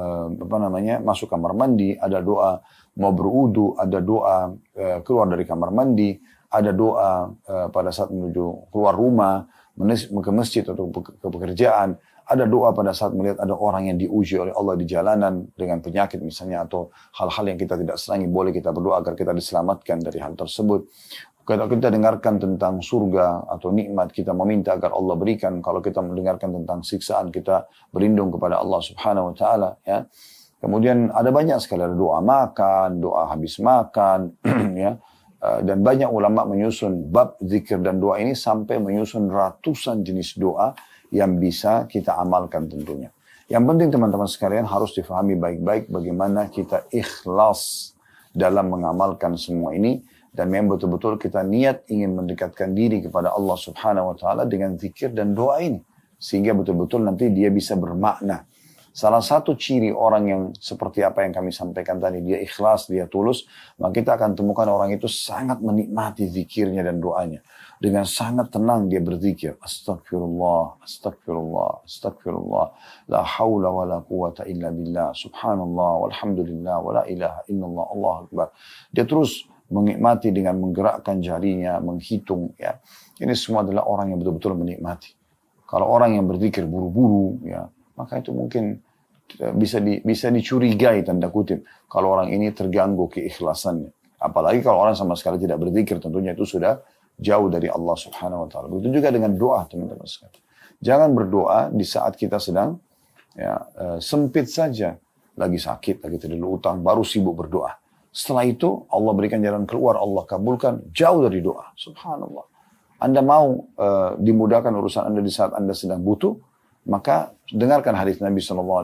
masuk kamar mandi, ada doa mau berwudu, ada doa keluar dari kamar mandi, ada doa pada saat menuju keluar rumah, ke masjid atau ke pekerjaan, ada doa pada saat melihat ada orang yang diuji oleh Allah di jalanan dengan penyakit misalnya atau hal-hal yang kita tidak senangi, boleh kita berdoa agar kita diselamatkan dari hal tersebut. Kalau kita dengarkan tentang surga atau nikmat, kita meminta agar Allah berikan. Kalau kita mendengarkan tentang siksaan, kita berlindung kepada Allah Subhanahu wa taala ya. Kemudian ada banyak sekali doa makan, doa habis makan ya. Dan banyak ulama menyusun bab zikir dan doa ini sampai menyusun ratusan jenis doa yang bisa kita amalkan tentunya. Yang penting teman-teman sekalian harus difahami baik-baik bagaimana kita ikhlas dalam mengamalkan semua ini. Dan memang betul-betul kita niat ingin mendekatkan diri kepada Allah Subhanahu wa taala dengan zikir dan doa ini. Sehingga betul-betul nanti dia bisa bermakna. Salah satu ciri orang yang seperti apa yang kami sampaikan tadi, dia ikhlas, dia tulus, maka kita akan temukan orang itu sangat menikmati zikirnya dan doanya. Dengan sangat tenang dia berzikir. Astagfirullah, astagfirullah, astagfirullah. La hawla wa la quwata illa billah. Subhanallah, walhamdulillah, wa la ilaha illallah, Allah Akbar. Dia terus menikmati dengan menggerakkan jarinya, menghitung. Ya. Ini semua adalah orang yang betul-betul menikmati. Kalau orang yang berzikir buru-buru, ya, maka itu mungkin bisa dicurigai tanda kutip. Kalau orang ini terganggu keikhlasannya. Apalagi kalau orang sama sekali tidak berzikir, tentunya itu sudah jauh dari Allah Subhanahu wa taala. Begitu juga dengan doa, teman-teman sekalian. Jangan berdoa di saat kita sedang sempit saja, lagi sakit, lagi terlalu utang, baru sibuk berdoa. Setelah itu Allah berikan jalan keluar, Allah kabulkan, jauh dari doa. Subhanallah. Anda mau dimudahkan urusan Anda di saat Anda sedang butuh, maka dengarkan hadis Nabi SAW,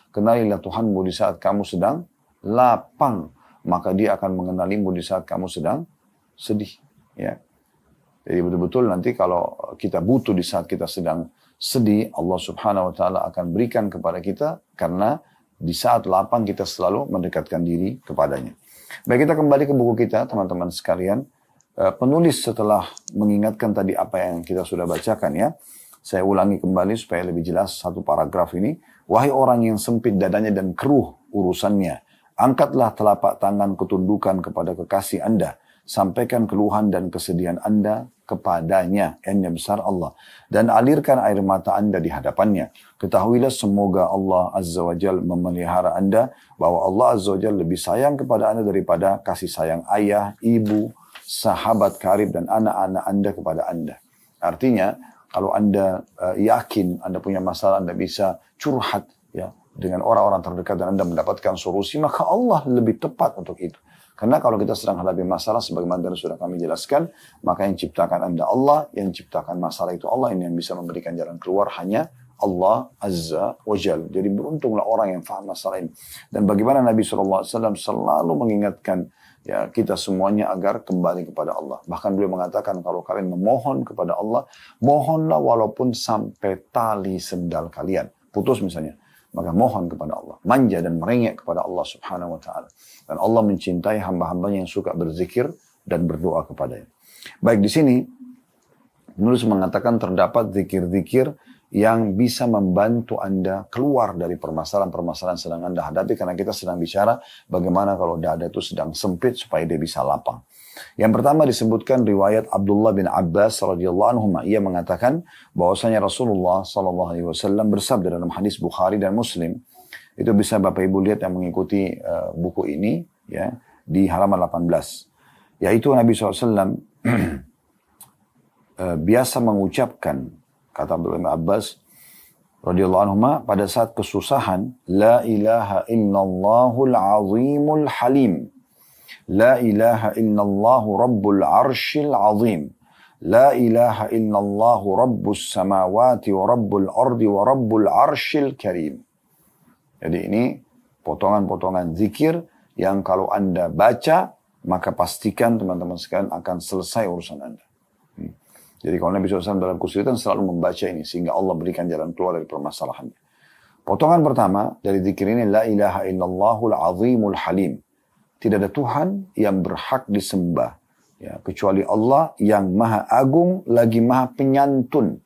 kenalilah Tuhanmu di saat kamu sedang lapang, maka Dia akan mengenalimu di saat kamu sedang sedih. Ya. Jadi betul-betul nanti kalau kita butuh di saat kita sedang sedih, Allah Subhanahu wa taala akan berikan kepada kita karena di saat lapang kita selalu mendekatkan diri kepadanya. Baik, kita kembali ke buku kita, teman-teman sekalian. Penulis setelah mengingatkan tadi apa yang kita sudah bacakan ya. Saya ulangi kembali supaya lebih jelas satu paragraf ini. Wahai orang yang sempit dadanya dan keruh urusannya, angkatlah telapak tangan ketundukan kepada kekasih Anda. Sampaikan keluhan dan kesedihan Anda kepadanya, yang besar Allah. Dan alirkan air mata Anda di hadapannya. Ketahuilah semoga Allah Azza wa Jal memelihara Anda, bahwa Allah Azza wa Jal lebih sayang kepada Anda daripada kasih sayang ayah, ibu, sahabat karib, dan anak-anak Anda kepada Anda. Artinya, kalau Anda yakin Anda punya masalah, Anda bisa curhat ya dengan orang-orang terdekat dan Anda mendapatkan solusi, maka Allah lebih tepat untuk itu. Karena kalau kita sedang hadapi masalah, sebagaimana tadi sudah kami jelaskan, maka yang ciptakan Anda Allah, yang ciptakan masalah itu Allah, ini yang bisa memberikan jalan keluar hanya Allah Azza wa Jal. Jadi beruntunglah orang yang faham masalah ini. Dan bagaimana Nabi SAW selalu mengingatkan ya kita semuanya agar kembali kepada Allah. Bahkan beliau mengatakan kalau kalian memohon kepada Allah, mohonlah walaupun sampai tali sendal kalian putus misalnya. Maka mohon kepada Allah, manja dan merengek kepada Allah Subhanahu wa taala. Dan Allah mencintai hamba-hambanya yang suka berzikir dan berdoa kepadanya. Baik, di sini penulis mengatakan terdapat zikir-zikir yang bisa membantu Anda keluar dari permasalahan-permasalahan yang sedang Anda hadapi, karena kita sedang bicara bagaimana kalau dada itu sedang sempit supaya dia bisa lapang. Yang pertama disebutkan riwayat Abdullah bin Abbas radhiyallahu anhu, ia mengatakan bahwasanya Rasulullah sallallahu alaihi wasallam bersabda dalam hadis Bukhari dan Muslim. Itu bisa Bapak Ibu lihat yang mengikuti buku ini ya di halaman 18. Yaitu Nabi SAW biasa mengucapkan, kata Abdullah bin Abbas radhiyallahu anhu, pada saat kesusahan, la ilaha illallahul azimul halim, la ilaha illallahu rabbul arshil azim, la ilaha illallahu rabbus samawati wa rabbul ardi wa rabbul arshil karim. Jadi ini potongan-potongan zikir yang kalau Anda baca, maka pastikan teman-teman sekalian akan selesai urusan Anda. Jadi kalau Nabi SAW dalam kesulitan selalu membaca ini, sehingga Allah berikan jalan keluar dari permasalahannya. Potongan pertama dari zikir ini, la ilaha illallahul azimul halim. Tidak ada Tuhan yang berhak disembah, ya, kecuali Allah yang maha agung lagi maha penyantun.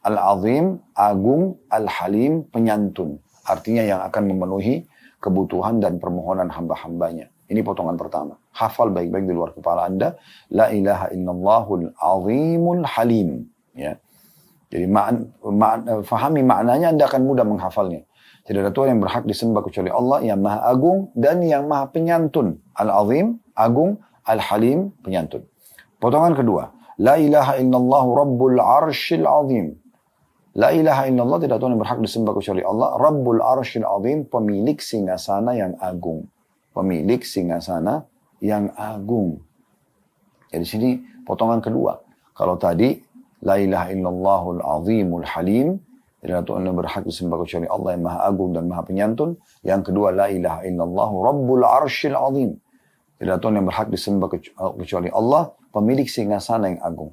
Al-azim, agung, al-halim, penyantun. Artinya yang akan memenuhi kebutuhan dan permohonan hamba-hambanya. Ini potongan pertama. Hafal baik-baik di luar kepala Anda. La ilaha illallahul azimul halim. Ya. Jadi fahami maknanya, Anda akan mudah menghafalnya. Tidak ada Tuhan yang berhak disembah kecuali Allah yang maha agung dan yang maha penyantun. Al-azim, agung, al-halim, penyantun. Potongan kedua. La ilaha illallahu rabbul arshil azim. La ilaha illallah, tidak Tuhan yang berhak disembah kecuali Allah. Rabbul arshil azim, pemilik singgasana yang agung. Pemilik singgasana yang agung. Jadi sini potongan kedua. Kalau tadi, la ilaha illallahul azimul halim, tidak Tuhan yang berhak disembah kecuali Allah yang maha agung dan maha penyantun. Yang kedua, la ilaha illallahu rabbul arshil azim. Tidak Tuhan yang berhak disembah kecuali Allah, pemilik singgasana yang agung.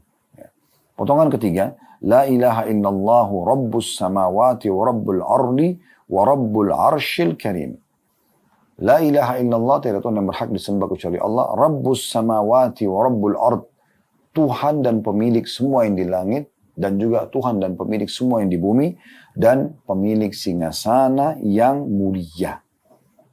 Potongan ketiga, la ilaha illallahu rabbus samawati wa rabbul ardi wa rabbul arshil karim. La ilaha illallah, tidak Tuhan yang berhak disembah kecuali Allah, rabbus samawati wa rabbul ard, Tuhan dan pemilik semua yang di langit, dan juga Tuhan dan pemilik semua yang di bumi, dan pemilik singgasana yang mulia.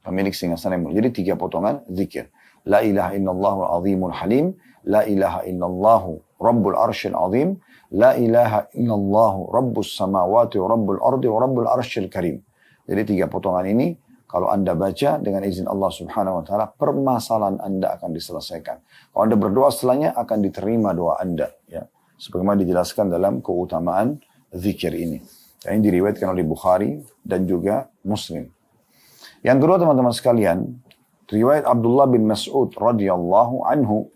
Pemilik singgasana yang mulia. Jadi 3 potongan zikir. La ilaha illallahul azimul halim, la ilaha illallahu rabbul arshil azim, la ilaha illallahu rabbus samawati wa rabbul ardi wa rabbul arshil karim. Jadi 3 potongan ini, kalau Anda baca dengan izin Allah subhanahu wa ta'ala, permasalahan Anda akan diselesaikan. Kalau Anda berdoa setelahnya, akan diterima doa Anda. Ya. Sebagaimana dijelaskan dalam keutamaan zikir ini. Yang diriwayatkan oleh Bukhari dan juga Muslim. Yang kedua teman-teman sekalian, riwayat Abdullah bin Mas'ud radhiyallahu anhu,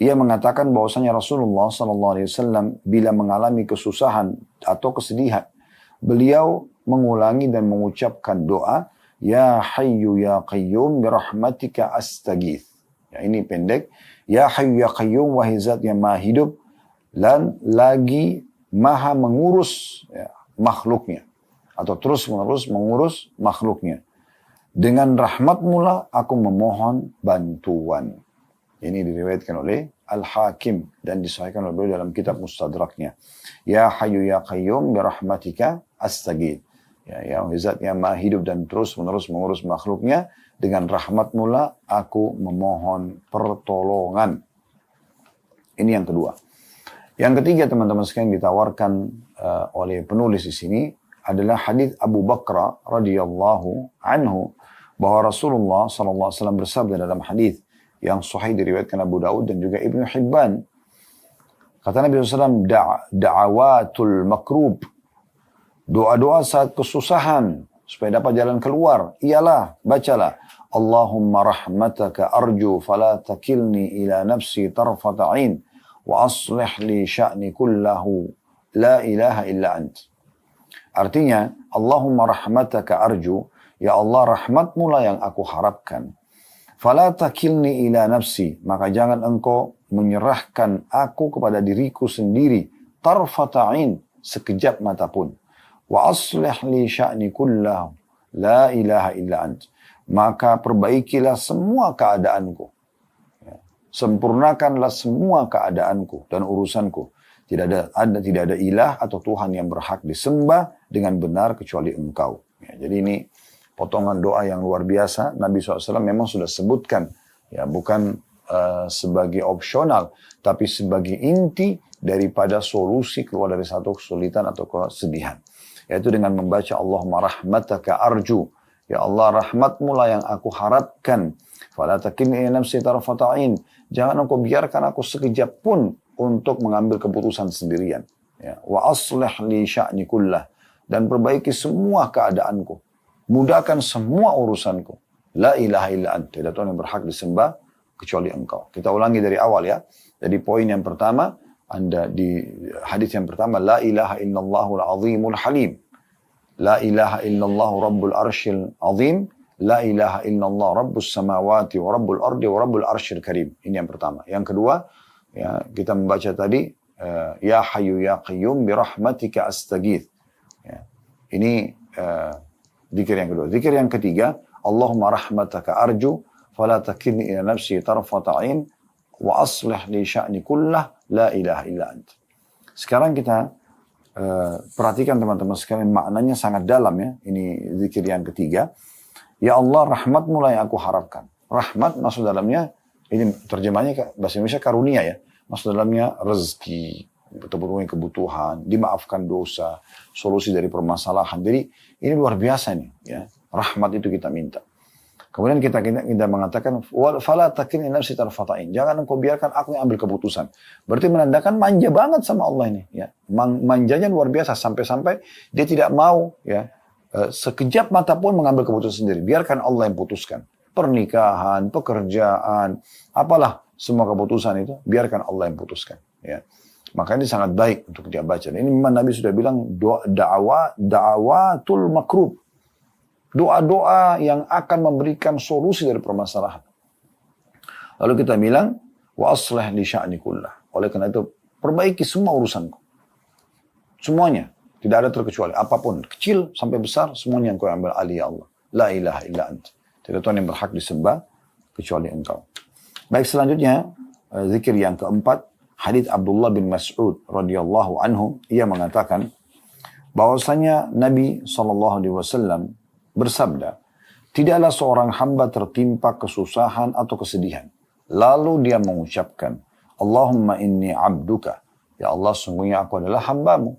ia mengatakan bahwasanya Rasulullah SAW bila mengalami kesusahan atau kesedihan, beliau mengulangi dan mengucapkan doa, Ya Hayyu Ya Qayyum birahmatika astaghith. Ya, ini pendek. Ya Hayyu Ya Qayyum, wahai zat yang maha hidup dan lagi maha mengurus ya, makhluknya. Atau terus menerus mengurus makhluknya. Dengan rahmatmu lah aku memohon bantuan. Ini diriwayatkan oleh Al-Hakim dan disahihkan oleh beliau dalam kitab Mustadraknya. Ya Hayyu Ya Qayyum birahmatika astaghith. Ya zat yang maha hidup dan terus menerus mengurus makhluknya, dengan rahmatmu lah aku memohon pertolongan. Ini yang kedua. Yang ketiga teman-teman sekalian ditawarkan oleh penulis di sini adalah hadis Abu Bakar radhiyallahu anhu, bahwa Rasulullah SAW bersabda dalam hadis yang sahih diriwayatkan Abu Daud dan juga Ibnu Hibban. Kata Nabi SAW, da'awatul makrub, doa-doa saat kesusahan supaya dapat jalan keluar, ialah, bacalah, Allahumma rahmataka arju fala takilni ila nafsi tarfata ain wa aslih li sya'ni kullahu la ilaha illa ant. Artinya, Allahumma rahmataka arju, ya Allah rahmatmu lah yang aku harapkan. Fala takilni ila nafsi, maka jangan engkau menyerahkan aku kepada diriku sendiri, tarfata ain, sekejap mata pun. Wa aslih li sya'ni kullahu la ilaha illa ant. Maka perbaikilah semua keadaanku. Sempurnakanlah semua keadaanku dan urusanku. Tidak ada ilah atau Tuhan yang berhak disembah dengan benar kecuali Engkau. Ya, jadi ini potongan doa yang luar biasa. Nabi SAW memang sudah sebutkan, ya bukan sebagai opsional, tapi sebagai inti daripada solusi keluar dari satu kesulitan atau kesedihan. Yaitu dengan membaca Allahumma rahmataka arju. Ya Allah, rahmatmu lah yang aku harapkan. Fala takilni ila nafsi tarfata ain. Jangan engkau biarkan aku sekejap pun untuk mengambil keputusan sendirian. Ya. Wa aslih li sya'ni kullah. Dan perbaiki semua keadaanku. Mudahkan semua urusanku. La ilaha illa anta. Tidak Tuhan yang berhak disembah kecuali Engkau. Kita ulangi dari awal ya. Jadi poin yang pertama, Anda di hadis yang pertama, la ilaha illallahul azimul halim. La ilaha illallah rabbul arshil azim. La ilaha illallah rabbus samawati wa rabbul ardi wa rabbul arshil karim. Ini yang pertama. Yang kedua, ya, kita membaca tadi, ya hayyu ya qayyum birahmatika astagith. Ya. Ini zikir yang kedua. Zikir yang ketiga, Allahumma rahmataka arju, fala takilni ila nafsi tarfata ain, wa aslih li sya'ni kullah, la ilaha illa anta. Sekarang kita perhatikan teman-teman sekalian, maknanya sangat dalam ya. Ini zikir yang ketiga. Ya Allah, rahmatmu lah yang aku harapkan. Rahmat maksud dalamnya, ini terjemahnya bahasa Indonesia karunia ya. Maksud dalamnya rezeki, terpenuhi kebutuhan, dimaafkan dosa, solusi dari permasalahan. Jadi ini luar biasa nih ya. Rahmat itu kita minta. Kemudian kita mengatakan, fala takilni ila nafsi tarfata ain. Jangan engkau biarkan aku yang ambil keputusan. Berarti menandakan manja banget sama Allah ini ya. Manjanya luar biasa sampai-sampai dia tidak mau ya sekejap mata pun mengambil keputusan sendiri. Biarkan Allah yang putuskan. Pernikahan, pekerjaan, apalah semua keputusan itu, biarkan Allah yang putuskan. Ya. Maka ini sangat baik untuk dia baca. Ini memang Nabi sudah bilang da'awatul makrub. Doa-doa yang akan memberikan solusi dari permasalahan. Lalu kita bilang, wa aslih li sya'ni kullah. Oleh karena itu, perbaiki semua urusanku. Semuanya. Tidak ada terkecuali. Apapun. Kecil sampai besar. Semuanya yang kau ambil alih ya Allah. La ilaha illa anta. Tidak Tuhan yang berhak disembah. Kecuali Engkau. Baik, selanjutnya. Zikir yang keempat. Hadits Abdullah bin Mas'ud radhiyallahu anhu. Ia mengatakan. Bahwasanya Nabi SAW bersabda. Tidaklah seorang hamba tertimpa kesusahan atau kesedihan. Lalu dia mengucapkan. Allahumma inni abduka. Ya Allah, sungguhnya aku adalah hambamu.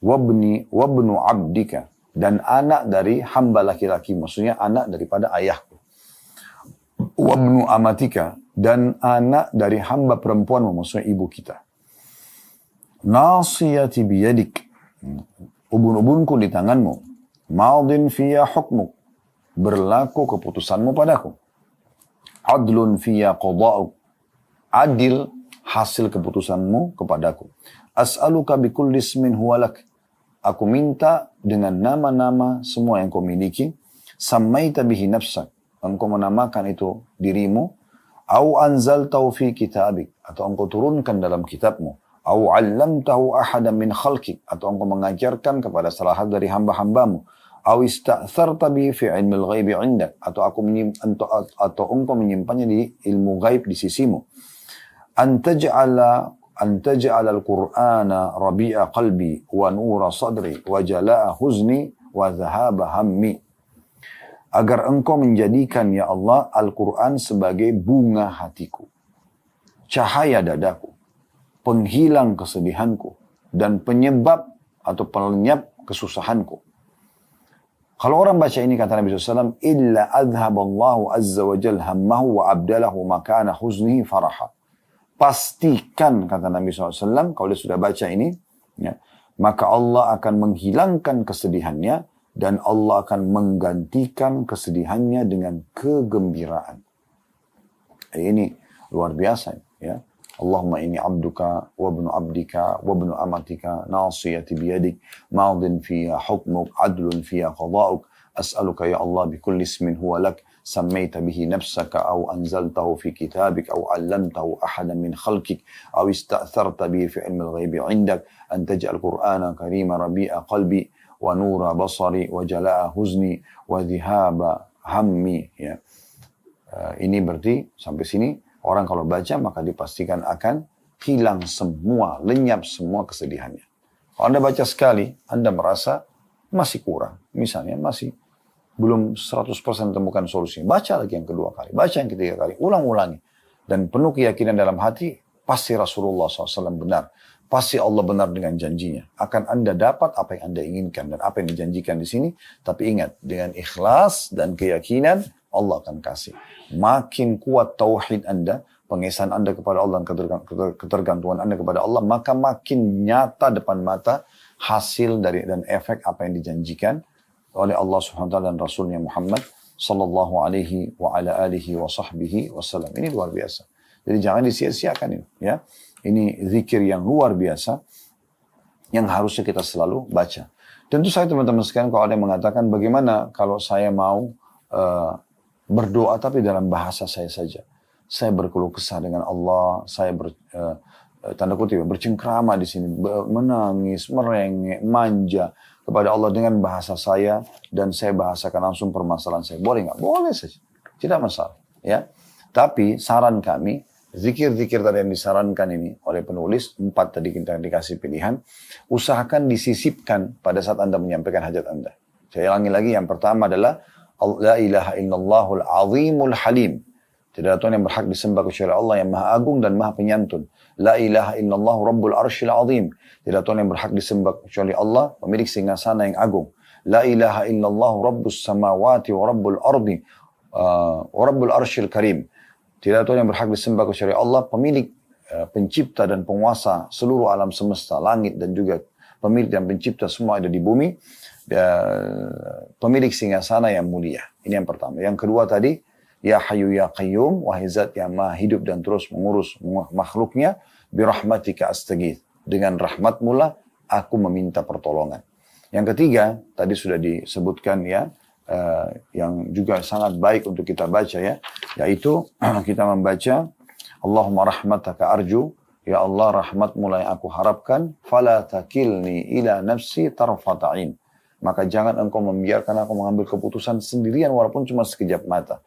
Wabnu abdika, dan anak dari hamba laki-laki, maksudnya anak daripada ayahku. Wabnu amatika, dan anak dari hamba perempuan, maksudnya ibu kita. Nasiyati biyadik, ubun-ubunku di tanganmu. Madin fiya hukmuk, berlaku keputusanmu padaku. Adlun fiya qada'uk, adil hasil keputusanmu kepadaku. As'aluka bikulli ismin huwalak, aku minta dengan nama-nama semua yang kau miliki. Sammaita bihi nafsak, engkau menamakan itu dirimu. Au anzaltahu fi kitabik, atau engkau turunkan dalam kitabmu. Au 'allamtahu ahadan min khalqik, atau engkau mengajarkan kepada salah satu dari hamba-hambamu. Au ista'tharta bihi fi 'ilmil ghaibi 'indak, atau engkau menyimpannya di ilmu gaib di sisimu. Antaj'ala al-Qur'ana rabi'a qalbi wa nura sadri wa jala'a huzni wa dhahaba hammi. Agar engkau menjadikan ya Allah Al-Quran sebagai bunga hatiku, cahaya dadaku, penghilang kesedihanku, dan penyebab atau pelenyap kesusahanku. Kalau orang baca ini kata Nabi SAW, illa adhaballahu azza wa jal hammahu wa abdalahu makana huznihi faraha. Pastikan, kata Nabi SAW, kalau dia sudah baca ini, ya, maka Allah akan menghilangkan kesedihannya, dan Allah akan menggantikan kesedihannya dengan kegembiraan. Ini luar biasa. Ya. Allahumma inni abduka, wabnu abdika, wabnu amatika, nasiyati biyadik, madin fiya hukmuk, adlun fiya qada'uk, as'aluka ya Allah bikulli ismin huwa lak, سميت به نفسك أو أنزلته في كتابك أو علمته أحدا من خلقك أو استأثرت به في علم الغيب عندك أن تجعل القرآن كريم ربيع قلبي ونور بصري وجلاء حزني وذهاب همي. Ini berarti sampai sini orang kalau baca maka dipastikan akan hilang semua, lenyap semua kesedihannya. Kalau Anda baca sekali, Anda merasa masih kurang. Misalnya masih belum 100% temukan solusinya. Baca lagi yang kedua kali, baca yang ketiga kali, ulang-ulangi. Dan penuh keyakinan dalam hati, pasti Rasulullah SAW benar. Pasti Allah benar dengan janjinya. Akan Anda dapat apa yang Anda inginkan dan apa yang dijanjikan di sini. Tapi ingat, dengan ikhlas dan keyakinan, Allah akan kasih. Makin kuat tauhid Anda, pengesahan Anda kepada Allah dan ketergantungan Anda kepada Allah, maka makin nyata depan mata hasil dari dan efek apa yang dijanjikan oleh Allah Subhanahu wa taala dan Rasulnya Muhammad sallallahu alaihi wa ala alihi wa sahbihi wasallam. Ini luar biasa. Jadi jangan disia-siakan ini, ya. Ini zikir yang luar biasa yang harusnya kita selalu baca. Tentu saya teman-teman sekalian, kalau ada yang mengatakan bagaimana kalau saya mau berdoa tapi dalam bahasa saya saja. Saya berkeluh kesah dengan Allah, saya tanda kutip bercengkrama di sini, menangis, merengek, manja kepada Allah dengan bahasa saya, dan saya bahasakan langsung permasalahan saya. Boleh nggak? Boleh saja, tidak masalah. Ya, tapi saran kami, zikir-zikir tadi yang disarankan ini oleh penulis, 4 tadi kita dikasih pilihan, usahakan disisipkan pada saat Anda menyampaikan hajat Anda. Saya ulangi lagi, yang pertama adalah La ilaha illallahul azimul halim. Tidak ada Tuhan yang berhak disembah kecuali Allah yang maha agung dan maha penyantun. La ilaha illallah rabbul arshil azim. Tidak ada Tuhan yang berhak disembah kecuali Allah, pemilik singgasana yang agung. La ilaha illallah rabbus samawati wa rabbul ardi wa rabbul arshil karim. Tidak ada Tuhan yang berhak disembah kecuali Allah, pemilik pencipta dan penguasa seluruh alam semesta, langit dan juga pemilik dan pencipta semua ada di bumi, pemilik singgasana yang mulia. Ini yang pertama. Yang kedua tadi, Ya Hayyu Ya Qayyum, wahai zat yang maha hidup dan terus mengurus makhluknya, birahmatika astaghith. Dengan rahmatmu lah aku meminta pertolongan. Yang ketiga, tadi sudah disebutkan ya, yang juga sangat baik untuk kita baca ya, yaitu kita membaca Allahumma rahmataka arju, ya Allah rahmatmu lah yang aku harapkan, fala takilni ila nafsi tarfata'in. Maka jangan engkau membiarkan aku mengambil keputusan sendirian walaupun cuma sekejap mata.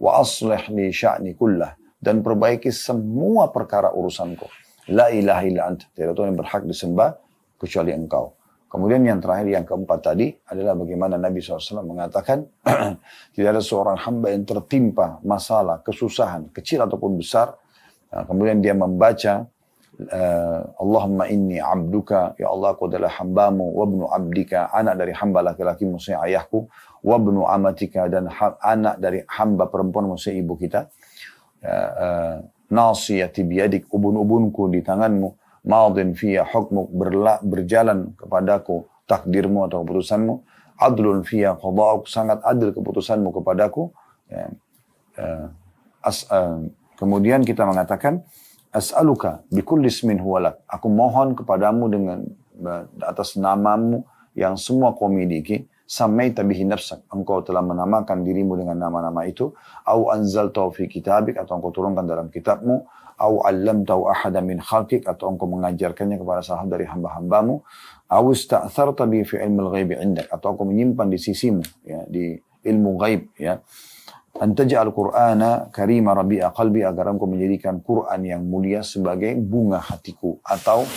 Wa aslih li sya'ni kullah, dan perbaiki semua perkara urusanku. La ilaha illa anta, tidak Tuhan yang berhak disembah kecuali engkau. Kemudian yang terakhir, yang keempat tadi adalah bagaimana Nabi SAW mengatakan tidak ada seorang hamba yang tertimpa masalah, kesusahan, kecil ataupun besar. Nah, kemudian dia membaca Allahumma inni abduka, ya Allah aku adalah hambamu, wabnu abdika, anak dari hamba laki-laki maksudnya ayahku, wabnu amatika, dan anak dari hamba perempuan maksudnya ibu kita, nasiyati biyadik, ubun-ubunku di tanganmu, madin fiya hukmuk, berjalan kepadaku takdirmu atau keputusanmu, adlun fiya qada'uk, sangat adil keputusanmu kepadaku. Kemudian kita mengatakan as'aluka bikulli ismin huwalak, aku mohon kepadamu dengan atas namamu yang semua kau miliki, samaita bihi nafsak, engkau telah menamakan dirimu dengan nama-nama itu, au anzaltahu fi kitabik, atau engkau turunkan dalam kitabmu, au 'allamtahu ahada min khalqik, atau engkau mengajarkannya kepada salah dari hamba-hambamu, au ista'tharta bi fi ilmil ghaibi 'indak, atau engkau menyimpan di sisimu ya, di ilmu ghaib ya. Antaj'al Qur'ana karima rabi'a qalbi, agar engkau menjadikan Quran yang mulia sebagai bunga hatiku atau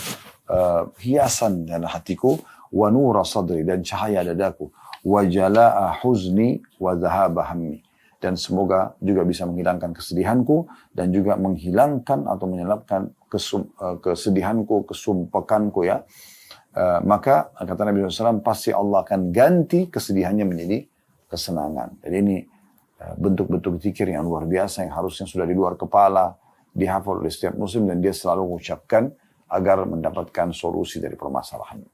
hiasan dalam hatiku, wa nura sadri, dan cahaya dadaku, wa jala'a huzni wa dhahaba hammi, dan semoga juga bisa menghilangkan kesedihanku dan juga menghilangkan atau menyelapkan kesedihanku, kesumpekanku ya. Maka kata Nabi SAW, pasti Allah akan ganti kesedihannya menjadi kesenangan. Jadi ini bentuk-bentuk zikir yang luar biasa yang harusnya sudah di luar kepala, dihafal oleh setiap muslim, dan dia selalu mengucapkan agar mendapatkan solusi dari permasalahan.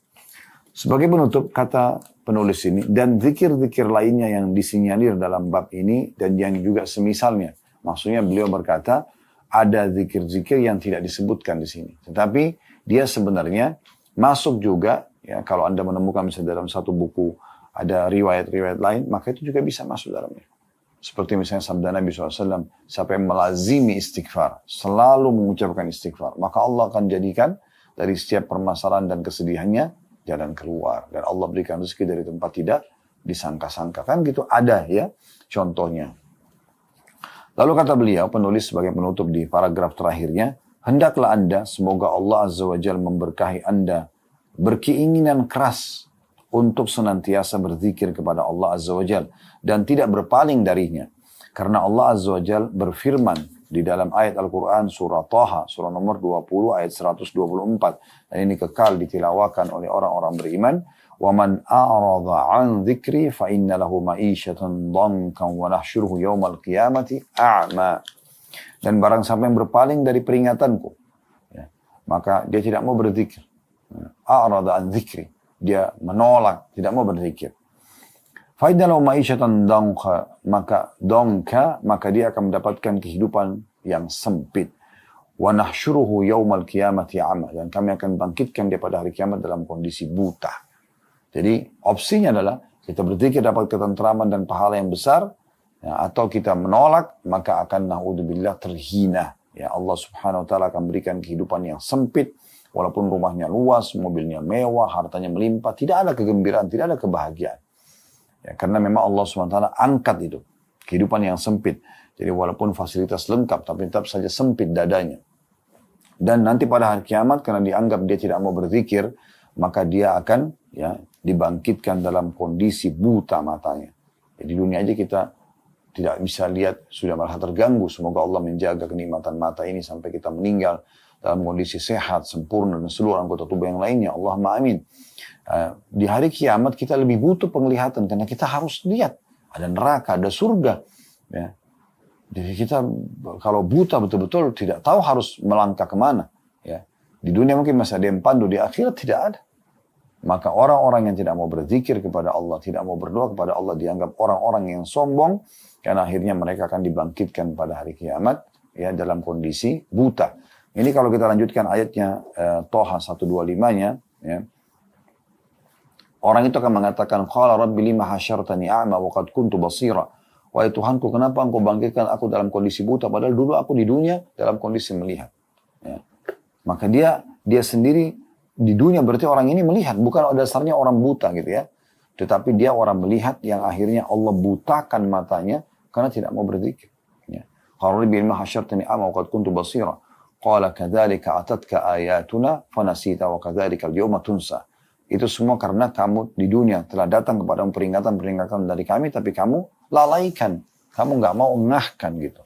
Sebagai penutup, kata penulis ini, dan zikir-zikir lainnya yang disinyalir dalam bab ini dan yang juga semisalnya. Maksudnya beliau berkata, ada zikir-zikir yang tidak disebutkan di sini. Tetapi dia sebenarnya masuk juga, ya, kalau Anda menemukan misalnya dalam satu buku ada riwayat-riwayat lain, maka itu juga bisa masuk dalamnya. Seperti misalnya sabda Nabi SAW, siapa yang melazimi istighfar, selalu mengucapkan istighfar, maka Allah akan jadikan dari setiap permasalahan dan kesedihannya jalan keluar. Dan Allah berikan rezeki dari tempat tidak disangka-sangka. Kan gitu ada ya contohnya. Lalu kata beliau, penulis sebagai penutup di paragraf terakhirnya, hendaklah Anda, semoga Allah Azza wa Jalla memberkahi Anda, berkeinginan keras untuk senantiasa berzikir kepada Allah Azza wa Jalla dan tidak berpaling darinya. Karena Allah Azza wa Jalla berfirman di dalam ayat Al-Quran surah Taha, surah nomor 20 ayat 124. Dan ini kekal ditilawakan oleh orang-orang beriman. وَمَنْ أَعْرَضَ عَنْ ذِكْرِي فَإِنَّ لَهُ مَعِيشَةً ضَنْكًا وَنَحْشُرُهُ يَوْمَ الْقِيَامَةِ أَعْمَى. Dan barang siapa yang berpaling dari peringatanku, ya, maka dia tidak mau berzikir. أَعْرَضَ عَنْ ذِكْرِي. Dia menolak, tidak mau berzikir. فَإِنَّ لَهُ مَعِيشَةً ضَنْكًا, maka dia akan mendapatkan kehidupan yang sempit. وَنَحْشُرُهُ يَوْمَ الْقِيَامَةِ أَعْمَى. Dan kami akan bangkitkan dia pada hari kiamat dalam kondisi buta. Jadi opsinya adalah kita berzikir dapat ketentraman dan pahala yang besar, ya, atau kita menolak maka akan na'udzubillah terhina. Ya, Allah Subhanahu wa taala akan berikan kehidupan yang sempit, walaupun rumahnya luas, mobilnya mewah, hartanya melimpah, tidak ada kegembiraan, tidak ada kebahagiaan. Ya, karena memang Allah Subhanahu wa taala angkat itu kehidupan yang sempit. Jadi walaupun fasilitas lengkap tapi tetap saja sempit dadanya. Dan nanti pada hari kiamat karena dianggap dia tidak mau berzikir, maka dia akan, ya, dibangkitkan dalam kondisi buta matanya. Di dunia aja kita tidak bisa lihat, sudah malah terganggu. Semoga Allah menjaga kenikmatan mata ini sampai kita meninggal dalam kondisi sehat, sempurna, dan seluruh anggota tubuh yang lainnya. Allahumma amin. Di hari kiamat kita lebih butuh penglihatan karena kita harus lihat ada neraka, ada surga. Ya. Jadi kita kalau buta betul-betul tidak tahu harus melangkah kemana. Ya. Di dunia mungkin masih ada yang pandu, di akhirat tidak ada. Maka orang-orang yang tidak mau berzikir kepada Allah, tidak mau berdoa kepada Allah, dianggap orang-orang yang sombong, karena akhirnya mereka akan dibangkitkan pada hari kiamat, ya, dalam kondisi buta. Ini kalau kita lanjutkan ayatnya Toha 125-nya, ya, orang itu akan mengatakan, Qala Rabbi lima hasyartani a'ma wa qad kuntu basira. Wahai Tuhanku, kenapa engkau bangkitkan aku dalam kondisi buta, padahal dulu aku di dunia dalam kondisi melihat. Ya. Maka dia sendiri di dunia berarti orang ini melihat, bukan dasarnya orang buta gitu ya. Tetapi dia orang melihat yang akhirnya Allah butakan matanya karena tidak mau berzikir. Ya. Qala Rabbi lima hasyartani a'ma wa qad kuntu basira. Qala kadzalika atatka ayatuna fanasita wa kadzalika al-yawma tunsa. Itu semua karena kamu di dunia telah datang kepada peringatan-peringatan dari kami, tapi kamu lalaikan. Kamu nggak mau ngahkan gitu.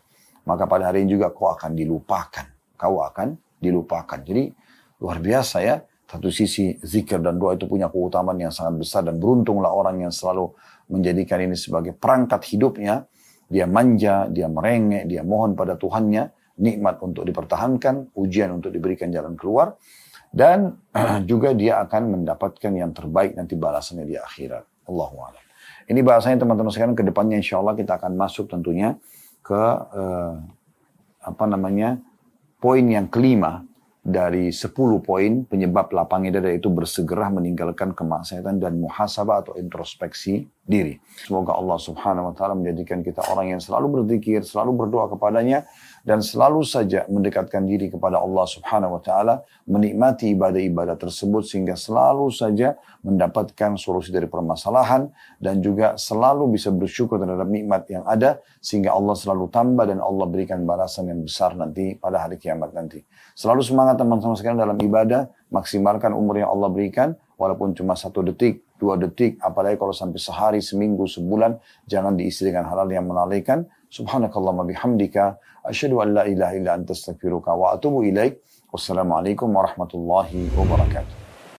Maka pada hari ini juga kau akan dilupakan. Kau akan dilupakan. Jadi luar biasa ya. Satu sisi zikir dan doa itu punya keutamaan yang sangat besar. Dan beruntunglah orang yang selalu menjadikan ini sebagai perangkat hidupnya. Dia manja, dia merengek, dia mohon pada Tuhannya. Nikmat untuk dipertahankan, ujian untuk diberikan jalan keluar. Dan juga dia akan mendapatkan yang terbaik nanti balasannya di akhirat. Allahu a'lam. Ini bahasanya teman-teman sekalian, ke depannya insya Allah kita akan masuk tentunya ke poin yang kelima dari 10 poin penyebab lapangnya dada, itu bersegera meninggalkan kemaksiatan dan muhasabah atau introspeksi diri. Semoga Allah Subhanahu wa taala menjadikan kita orang yang selalu berzikir, selalu berdoa kepadanya, dan selalu saja mendekatkan diri kepada Allah Subhanahu wa taala, menikmati ibadah-ibadah tersebut sehingga selalu saja mendapatkan solusi dari permasalahan, dan juga selalu bisa bersyukur terhadap nikmat yang ada sehingga Allah selalu tambah dan Allah berikan balasan yang besar nanti pada hari kiamat nanti. Selalu semangat teman-teman sekalian dalam ibadah, maksimalkan umur yang Allah berikan, walaupun cuma 1 detik, 2 detik, apalagi kalau sampai sehari, seminggu, sebulan, jangan diisi dengan hal-hal yang melalaikan. Subhanakallahumma bihamdika, asyhadu an la ilaha illa anta astaghfiruka wa atubu ilaik. Wassalamualaikum warahmatullahi wabarakatuh.